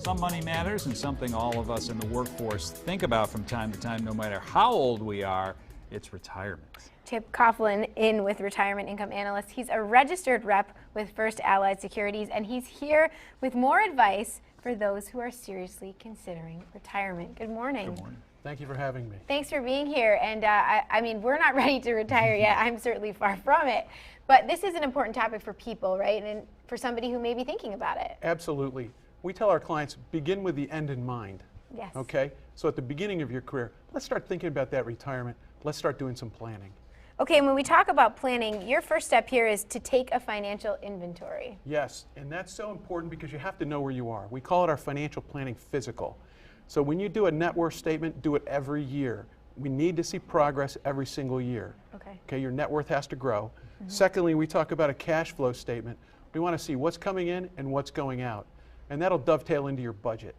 Some money matters, and something all of us in the workforce think about from time to time, no matter how old we are. It's retirement. Chip Coughlin in with Retirement Income Analyst. He's a registered rep with First Allied Securities, and he's here with more advice for those who are seriously considering retirement. Good morning. Good morning. Thank you for having me. Thanks for being here. And I mean, we're not ready to retire yet. I'm certainly far from it. But this is an important topic for people, right? And for somebody who may be thinking about it. Absolutely. We tell our clients, begin with the end in mind. Yes. Okay? So at the beginning of your career, let's start thinking about that retirement. Let's start doing some planning. Okay, and when we talk about planning, your first step here is to take a financial inventory. Yes, and that's so important because you have to know where you are. We call it our financial planning physical. So when you do a net worth statement, do it every year. We need to see progress every single year. Okay. Okay, your net worth has to grow. Secondly, we talk about a cash flow statement. We want to see what's coming in and what's going out. And that'll dovetail into your budget.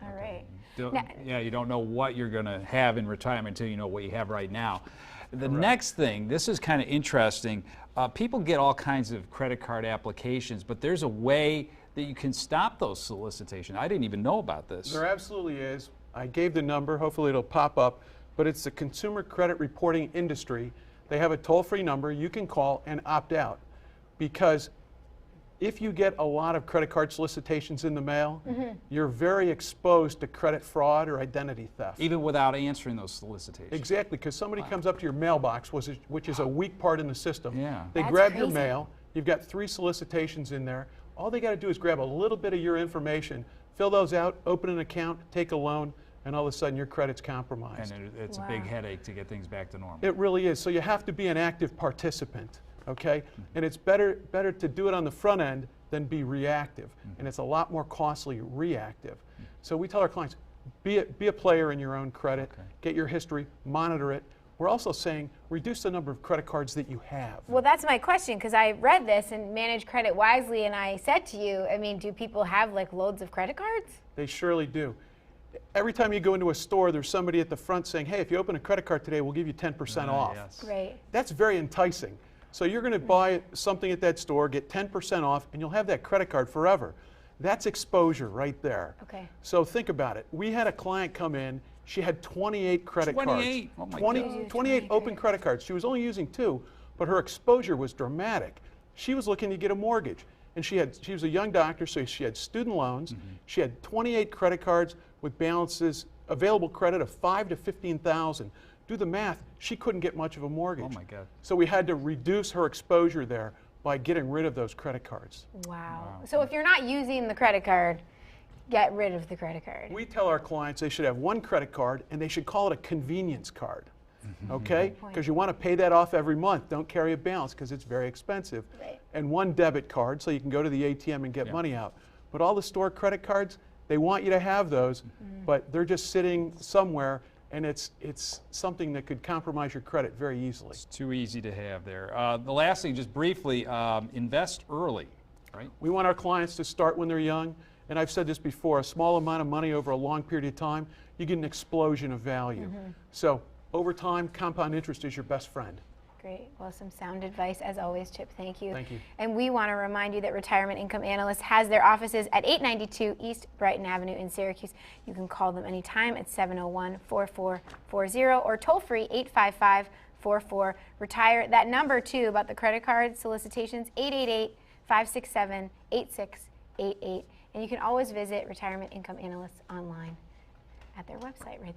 All right. Yeah, you don't know what you're going to have in retirement until you know what you have right now. The next thing, this is kind of interesting. People get all kinds of credit card applications, but there's a way that you can stop those solicitations. I didn't even know about this. There absolutely is. I gave the number. Hopefully it'll pop up. But it's the Consumer Credit Reporting Industry. They have a toll-free number you can call and opt out. Because if you get a lot of credit card solicitations in the mail, you're very exposed to credit fraud or identity theft. Even without answering those solicitations. Exactly, because somebody comes up to your mailbox, which is a weak part in the system. Yeah. They That's grab your crazy. mail. You've got 3 solicitations in there. All they got to do is grab a little bit of your information, fill those out, open an account, take a loan, and all of a sudden your credit's compromised. And it's a Wow. big headache to get things back to normal. It really is. So you have to be an active participant, okay? And it's better to do it on the front end than be reactive. And it's a lot more costly reactive. So we tell our clients, be a player in your own credit, get your history, monitor it. We're also saying reduce the number of credit cards that you have. Well, that's my question, because I read this and Manage Credit Wisely, and I said to you, I mean, do people have like loads of credit cards? They surely do. Every time you go into a store, there's somebody at the front saying, hey, if you open a credit card today, we'll give you 10% off. Yes. Right. That's very enticing. So you're going to buy something at that store, get 10% off, and you'll have that credit card forever. That's exposure right there. Okay. So think about it. We had a client come in. She had 28 credit 28? cards. Oh my 28 open credit cards. She was only using 2, but her exposure was dramatic. She was looking to get a mortgage. And she was a young doctor, so she had student loans. She had 28 credit cards with balances, available credit of $5,000 to $15,000. Do the math, she couldn't get much of a mortgage. Oh my God. So we had to reduce her exposure there by getting rid of those credit cards. Wow. So if you're not using the credit card, get rid of the credit card. We tell our clients they should have 1 credit card and they should call it a convenience card. Okay? Because you want to pay that off every month. Don't carry a balance because it's very expensive. Right. And 1 debit card so you can go to the ATM and get money out. But all the store credit cards, they want you to have those, but they're just sitting somewhere, and it's something that could compromise your credit very easily. It's too easy to have there. The last thing, just briefly, invest early, right? We want our clients to start when they're young, and I've said this before, a small amount of money over a long period of time, you get an explosion of value. So over time, compound interest is your best friend. Great. Well, some sound advice as always, Chip. Thank you. Thank you. And we want to remind you that Retirement Income Analyst has their offices at 892 East Brighton Avenue in Syracuse. You can call them anytime at 701-4440 or toll free 855-44-RETIRE. That number too about the credit card solicitations, 888-567-8688. And you can always visit Retirement Income Analysts online at their website right there.